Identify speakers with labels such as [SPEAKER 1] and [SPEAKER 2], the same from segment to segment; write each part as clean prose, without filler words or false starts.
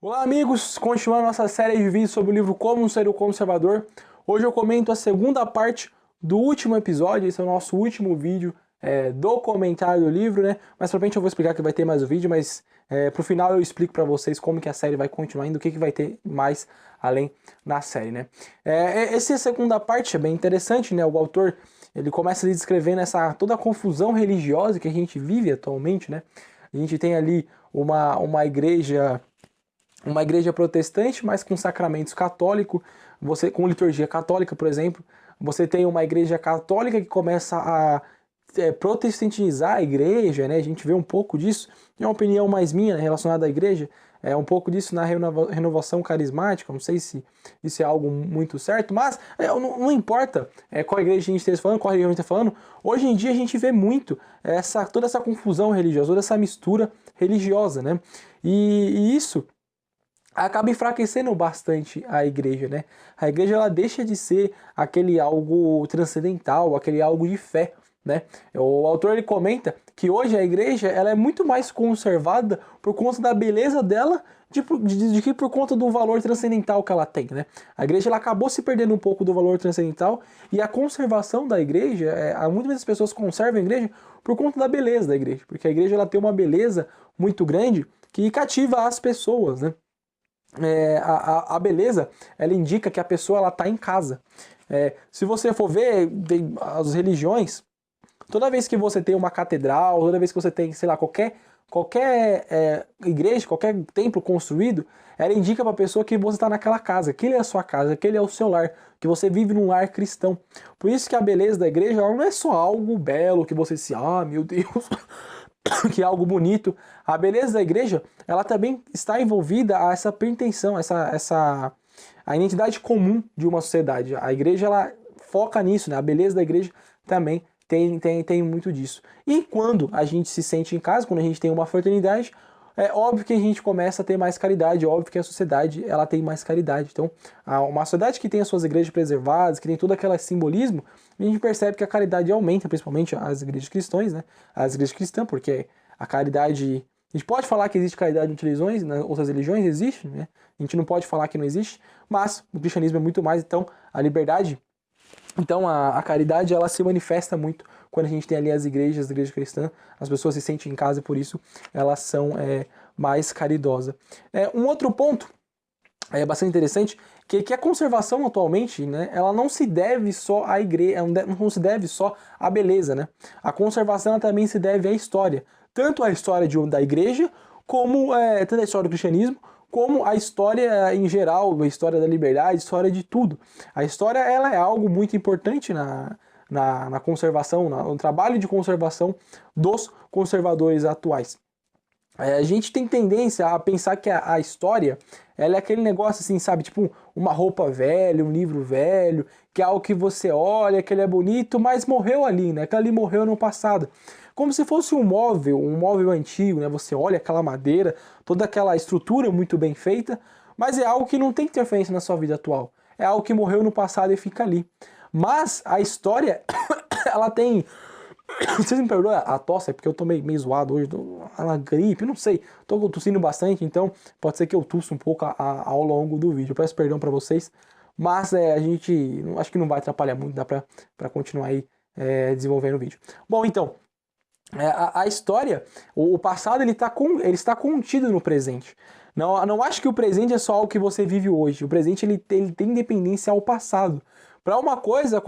[SPEAKER 1] Olá amigos, continuando nossa série de vídeos sobre o livro Como Ser o Conservador. Hoje eu comento a segunda parte do último episódio, esse é o nosso último vídeo do comentário do livro, né? Mais pra frente eu vou explicar que vai ter mais o vídeo, mas pro final eu explico pra vocês como que a série vai continuar indo, o que vai ter mais além na série, né? Essa segunda parte é bem interessante, né? O autor, ele começa a descrever toda a confusão religiosa que a gente vive atualmente, né? A gente tem ali uma igreja protestante, mas com sacramentos católicos, você com liturgia católica, por exemplo. Você tem uma igreja católica que começa a protestantizar a igreja, né? A gente vê um pouco disso, é uma opinião mais minha, né, relacionada à igreja, um pouco disso na renovação carismática. Não sei se isso é algo muito certo, mas não importa qual igreja a gente esteja falando, qual religião a gente está falando. Hoje em dia a gente vê muito toda essa confusão religiosa, toda essa mistura religiosa, né? E isso acaba enfraquecendo bastante a igreja, né? A igreja, ela deixa de ser aquele algo transcendental, aquele algo de fé, né? O autor, ele comenta que hoje a igreja, ela é muito mais conservada por conta da beleza dela de que por conta do valor transcendental que ela tem, né? A igreja, ela acabou se perdendo um pouco do valor transcendental, e a conservação da igreja, muitas vezes as pessoas conservam a igreja por conta da beleza da igreja, porque a igreja, ela tem uma beleza muito grande que cativa as pessoas, né? A beleza, ela indica que a pessoa, ela está em casa. Se você for ver as religiões, toda vez que você tem uma catedral, toda vez que você tem, sei lá, qualquer igreja, qualquer templo construído, ela indica para a pessoa que você está naquela casa, que ele é a sua casa, que ele é o seu lar, que você vive num lar cristão. Por isso que a beleza da igreja, ela não é só algo belo, que você meu Deus, que é algo bonito. A beleza da igreja, ela também está envolvida a essa pretensão, a identidade comum de uma sociedade. A igreja, ela foca nisso, né? A beleza da igreja também tem muito disso. E quando a gente se sente em casa, quando a gente tem uma fraternidade, é óbvio que a gente começa a ter mais caridade, é óbvio que a sociedade, ela tem mais caridade. Então, uma sociedade que tem as suas igrejas preservadas, que tem todo aquele simbolismo, a gente percebe que a caridade aumenta, principalmente as igrejas cristãs, né? As igrejas cristãs, porque a caridade... A gente pode falar que existe caridade em outras religiões, existe, né? A gente não pode falar que não existe, mas o cristianismo é muito mais, então a liberdade... Então a caridade, ela se manifesta muito quando a gente tem ali as igrejas cristãs, as pessoas se sentem em casa e por isso elas são mais caridosas. Um outro ponto bastante interessante, que a conservação atualmente, né, ela não se deve só à igreja, não se deve só à beleza, né? A conservação, ela também se deve à história, tanto a história da igreja, como tanto a história do cristianismo, como a história em geral, a história da liberdade, a história de tudo. A história, ela é algo muito importante na conservação, no trabalho de conservação dos conservadores atuais. A gente tem tendência a pensar que a história, ela é aquele negócio assim, sabe, tipo uma roupa velha, um livro velho, que é algo que você olha, que ele é bonito, mas morreu ali, né? Que ali morreu no passado. Como se fosse um móvel antigo, né? Você olha aquela madeira, toda aquela estrutura muito bem feita, mas é algo que não tem interferência na sua vida atual. É algo que morreu no passado e fica ali. Mas a história, ela tem... Vocês me perdoam a tosse, é porque eu tô meio zoado hoje, na gripe, não sei. Tô tossindo bastante, então pode ser que eu tussa um pouco ao longo do vídeo. Eu peço perdão pra vocês, mas a gente... Acho que não vai atrapalhar muito, dá pra continuar aí desenvolvendo o vídeo. Bom, então... A história, o passado, ele está contido no presente. Não acho que o presente é só algo que você vive hoje. O presente, ele tem independência ao passado. Para uma coisa,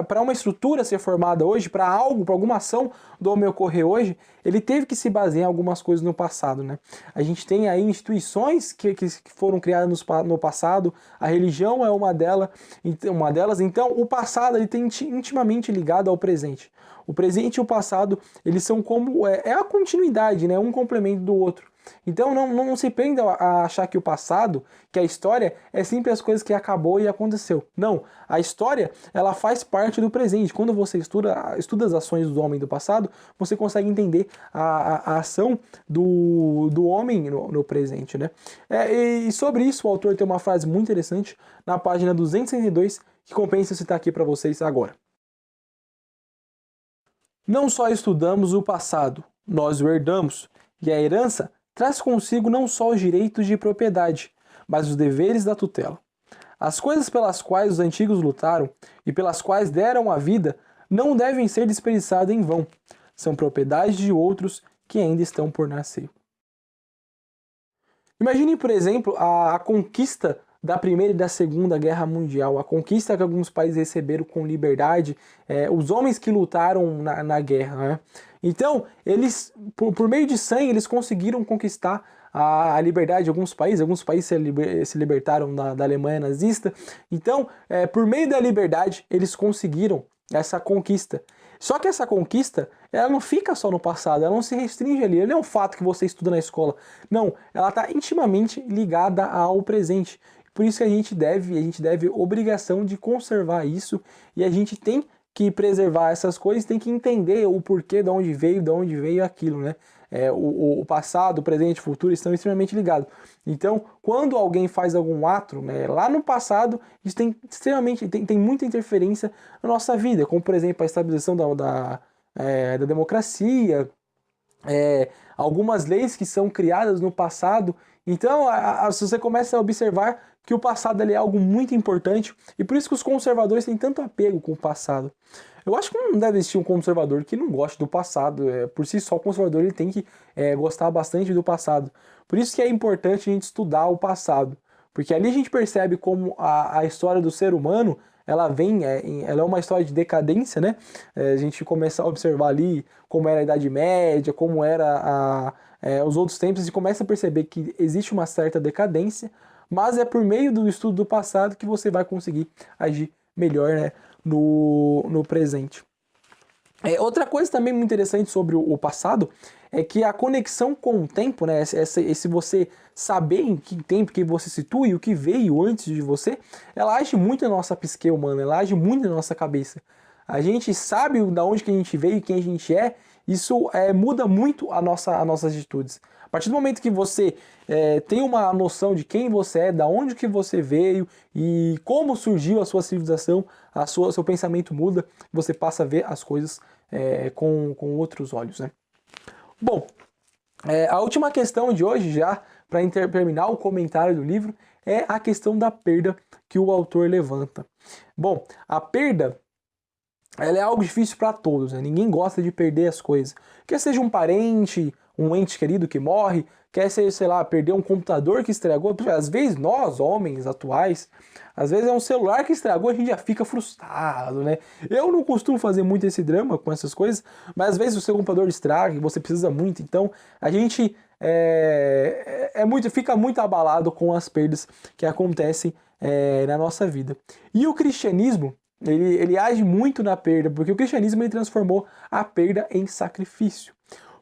[SPEAKER 1] para uma estrutura ser formada hoje, para alguma ação do homem ocorrer hoje, ele teve que se basear em algumas coisas no passado, né? A gente tem aí instituições que foram criadas no passado, a religião é uma delas, então o passado, ele tem intimamente ligado ao presente. O presente e o passado, eles são como... a continuidade, né? Um complemento do outro. Então não se prenda a achar que o passado, que a história, é sempre as coisas que acabou e aconteceu. Não, a história, ela faz parte do presente. Quando você estuda as ações do homem do passado, você consegue entender a ação do homem no presente, né? E sobre isso, o autor tem uma frase muito interessante na página 262, que compensa citar aqui para vocês agora. Não só estudamos o passado, nós o herdamos, e a herança traz consigo não só os direitos de propriedade, mas os deveres da tutela. As coisas pelas quais os antigos lutaram e pelas quais deram a vida não devem ser desperdiçadas em vão. São propriedade de outros que ainda estão por nascer. Imagine, por exemplo, a conquista da Primeira e da Segunda Guerra Mundial, a conquista que alguns países receberam com liberdade, os homens que lutaram na guerra, né? Então, eles, por meio de sangue, eles conseguiram conquistar a liberdade de alguns países se libertaram da Alemanha nazista. Então, por meio da liberdade, eles conseguiram essa conquista. Só que essa conquista, ela não fica só no passado, ela não se restringe ali, não é um fato que você estuda na escola. Não, ela está intimamente ligada ao presente. Por isso que a gente deve obrigação de conservar isso, e a gente tem que preservar essas coisas, tem que entender o porquê, de onde veio aquilo, né? O passado, o presente e o futuro estão extremamente ligados. Então, quando alguém faz algum ato, né, lá no passado, isso tem muita interferência na nossa vida, como por exemplo a estabilização da democracia, algumas leis que são criadas no passado. Então, se você começa a observar que o passado ali é algo muito importante, e por isso que os conservadores têm tanto apego com o passado. Eu acho que não deve existir um conservador que não goste do passado. Por si só, o conservador ele tem que gostar bastante do passado. Por isso que é importante a gente estudar o passado, porque ali a gente percebe como a história do ser humano ela é uma história de decadência, né? A gente começa a observar ali como era a Idade Média, como era os outros tempos, e começa a perceber que existe uma certa decadência, mas é por meio do estudo do passado que você vai conseguir agir melhor, né, no presente. Outra coisa também muito interessante sobre o passado é que a conexão com o tempo, né, esse você saber em que tempo que você situa e o que veio antes de você, ela age muito na nossa psique humana, ela age muito na nossa cabeça. A gente sabe de onde que a gente veio e quem a gente é, isso muda muito as nossas atitudes. A partir do momento que você tem uma noção de quem você é, da onde que você veio e como surgiu a sua civilização, seu pensamento muda, você passa a ver as coisas com outros olhos, né? Bom, a última questão de hoje, já para terminar o comentário do livro, é a questão da perda que o autor levanta. Bom, a perda ela é algo difícil para todos, né? Ninguém gosta de perder as coisas. Quer seja um parente, um ente querido que morre, quer seja, sei lá, perder um computador que estragou. Às vezes nós, homens atuais, às vezes é um celular que estragou, a gente já fica frustrado, né? Eu não costumo fazer muito esse drama com essas coisas, mas às vezes o seu computador estraga e você precisa muito, então a gente fica muito abalado com as perdas que acontecem na nossa vida. E o cristianismo, ele age muito na perda, porque o cristianismo ele transformou a perda em sacrifício.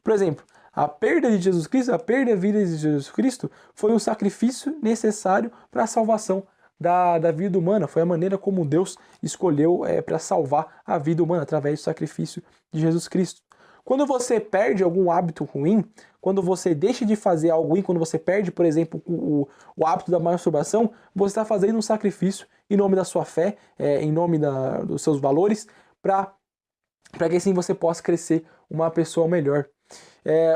[SPEAKER 1] Por exemplo, a perda de Jesus Cristo, a perda da vida de Jesus Cristo foi um sacrifício necessário para a salvação da vida humana. Foi a maneira como Deus escolheu para salvar a vida humana, através do sacrifício de Jesus Cristo. Quando você perde algum hábito ruim, quando você deixa de fazer algo ruim, quando você perde, por exemplo, o hábito da masturbação, você está fazendo um sacrifício em nome da sua fé, em nome dos seus valores, para que assim você possa crescer uma pessoa melhor.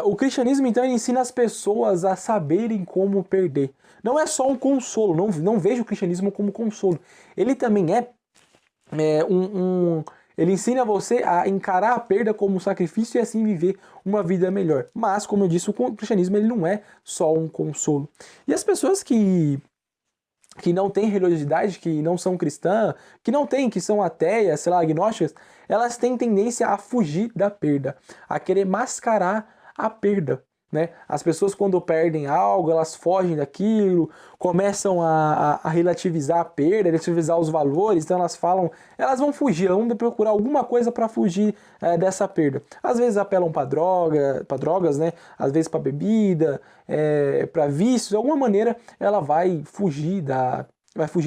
[SPEAKER 1] O cristianismo, então, ensina as pessoas a saberem como perder. Não é só um consolo, não vejo o cristianismo como consolo. Ele também ele ensina você a encarar a perda como um sacrifício e assim viver uma vida melhor. Mas, como eu disse, o cristianismo ele não é só um consolo. E as pessoas que não têm religiosidade, que não são cristãs, que são ateias, sei lá, agnósticas, elas têm tendência a fugir da perda, a querer mascarar a perda, né? As pessoas quando perdem algo, elas fogem daquilo, começam a relativizar a perda, relativizar os valores, então elas vão fugir, elas vão procurar alguma coisa para fugir dessa perda. Às vezes apelam para drogas, né? Às vezes para bebida, para vícios, de alguma maneira ela vai fugir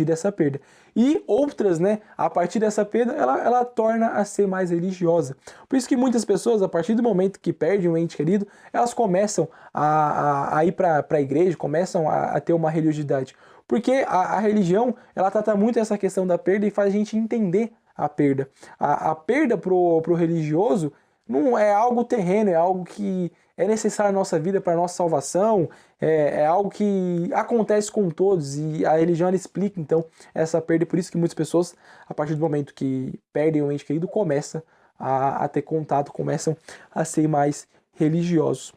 [SPEAKER 1] dessa perda. E outras, né, a partir dessa perda, ela torna a ser mais religiosa. Por isso que muitas pessoas, a partir do momento que perdem um ente querido, elas começam a ir para a igreja, começam a ter uma religiosidade. Porque a religião, ela trata muito essa questão da perda e faz a gente entender a perda. A perda pro religioso não é algo terreno, é algo que é necessário na nossa vida para a nossa salvação, é algo que acontece com todos, e a religião ela explica então essa perda, e por isso que muitas pessoas, a partir do momento que perdem um ente querido, começam a ter contato, começam a ser mais religiosos.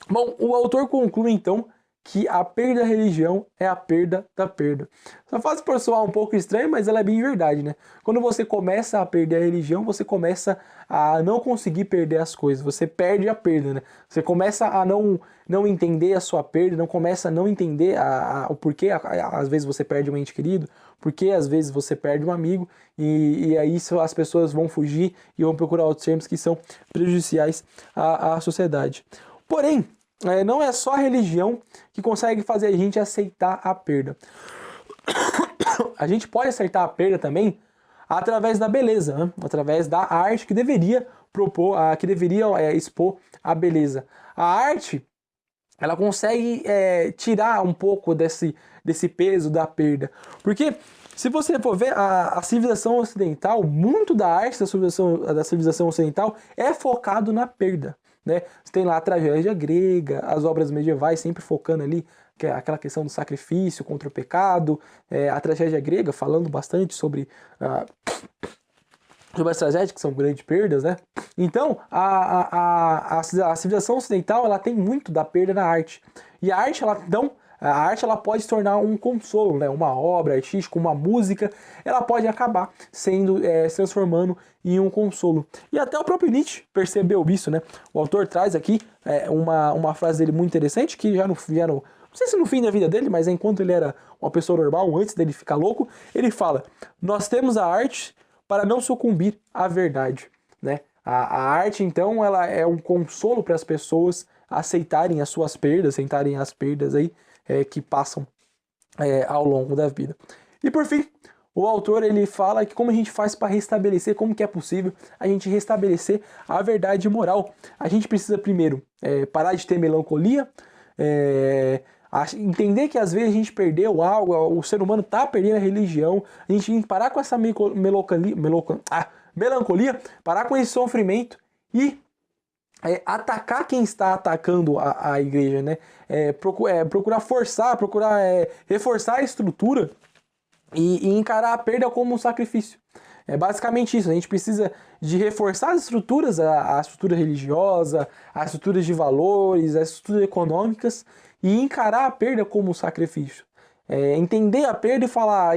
[SPEAKER 1] Bom, o autor conclui então que a perda da religião é a perda da perda. Só faz por soar um pouco estranho, mas ela é bem verdade, né? Quando você começa a perder a religião, você começa a não conseguir perder as coisas, você perde a perda, né? Você começa a não entender a sua perda, não começa a não entender o porquê, às vezes você perde um ente querido, porque às vezes você perde um amigo, e aí as pessoas vão fugir e vão procurar outros termos que são prejudiciais à sociedade. Porém, não é só a religião que consegue fazer a gente aceitar a perda. A gente pode aceitar a perda também através da beleza, né? Através da arte que deveria expor a beleza. A arte, ela consegue tirar um pouco desse peso da perda. Porque se você for ver a civilização ocidental, muito da arte da civilização ocidental é focado na perda. Né? Você tem lá a tragédia grega, as obras medievais sempre focando ali aquela questão do sacrifício contra o pecado, a tragédia grega falando bastante sobre as tragédias, que são grandes perdas, né? Então, a civilização ocidental ela tem muito da perda na arte. E a arte, ela pode se tornar um consolo, né? Uma obra artística, uma música, ela pode acabar se transformando em um consolo. E até o próprio Nietzsche percebeu isso, né? O autor traz aqui uma frase dele muito interessante, que já não sei se no fim da vida dele, mas enquanto ele era uma pessoa normal, antes dele ficar louco, ele fala: nós temos a arte para não sucumbir à verdade, né? A arte, então, ela é um consolo para as pessoas aceitarem as suas perdas, aceitarem as perdas aí que passam ao longo da vida. E por fim, o autor ele fala que como a gente faz para restabelecer, como que é possível a gente restabelecer a verdade moral. A gente precisa primeiro parar de ter melancolia, entender que às vezes a gente perdeu algo, o ser humano está perdendo a religião, a gente tem que parar com essa melancolia, parar com esse sofrimento e atacar quem está atacando a igreja, né? Procurar forçar, reforçar a estrutura e encarar a perda como um sacrifício. É basicamente isso, a gente precisa de reforçar as estruturas, a estrutura religiosa, as estruturas de valores, as estruturas econômicas, e encarar a perda como um sacrifício. Entender a perda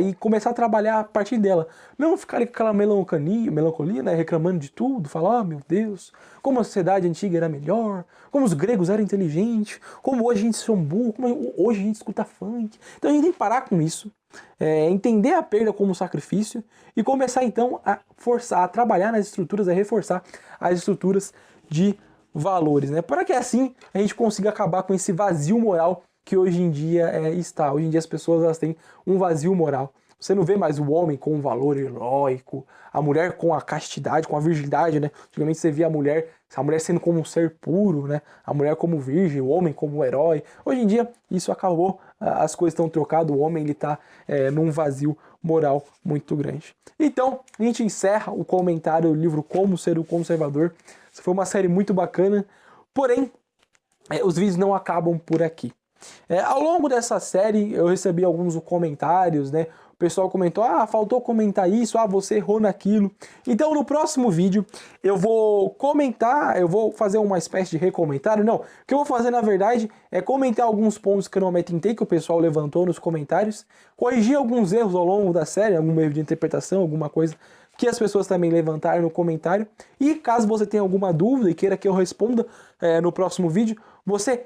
[SPEAKER 1] e começar a trabalhar a partir dela. Não ficar com aquela melancolia, né, reclamando de tudo, falar, meu Deus, como a sociedade antiga era melhor, como os gregos eram inteligentes, como hoje a gente se burro, como hoje a gente escuta funk. Então a gente tem que parar com isso, entender a perda como sacrifício e começar então a forçar, a trabalhar nas estruturas, a reforçar as estruturas de valores, né? Para que assim a gente consiga acabar com esse vazio moral que hoje em dia está. Hoje em dia as pessoas elas têm um vazio moral. Você não vê mais o homem com um valor heróico, a mulher com a castidade, com a virgindade, né? Antigamente você via a mulher sendo como um ser puro, né? A mulher como virgem, o homem como herói. Hoje em dia isso acabou, as coisas estão trocadas, o homem ele está num vazio moral muito grande. Então, a gente encerra o comentário do livro Como Ser o Conservador. Essa foi uma série muito bacana, porém, os vídeos não acabam por aqui. Ao longo dessa série, eu recebi alguns comentários, né? O pessoal comentou, faltou comentar isso, você errou naquilo. Então, no próximo vídeo, eu vou comentar, eu vou fazer uma espécie de recomentário. Não, o que eu vou fazer, na verdade, é comentar alguns pontos que eu não me atentei, que o pessoal levantou nos comentários, corrigir alguns erros ao longo da série, algum erro de interpretação, alguma coisa que as pessoas também levantaram no comentário. E caso você tenha alguma dúvida e queira que eu responda no próximo vídeo, você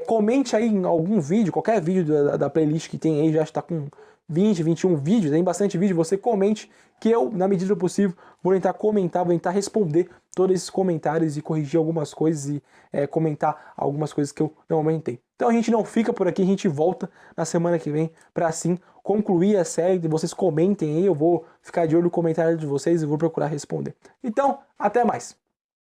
[SPEAKER 1] comente aí em algum vídeo, qualquer vídeo da playlist que tem aí, já está com 20, 21 vídeos, tem bastante vídeo, você comente que eu, na medida do possível, vou tentar comentar, vou tentar responder todos esses comentários e corrigir algumas coisas e comentar algumas coisas que eu não aumentei. Então a gente não fica por aqui, a gente volta na semana que vem para assim concluir a série, vocês comentem aí, eu vou ficar de olho no comentário de vocês e vou procurar responder. Então, até mais!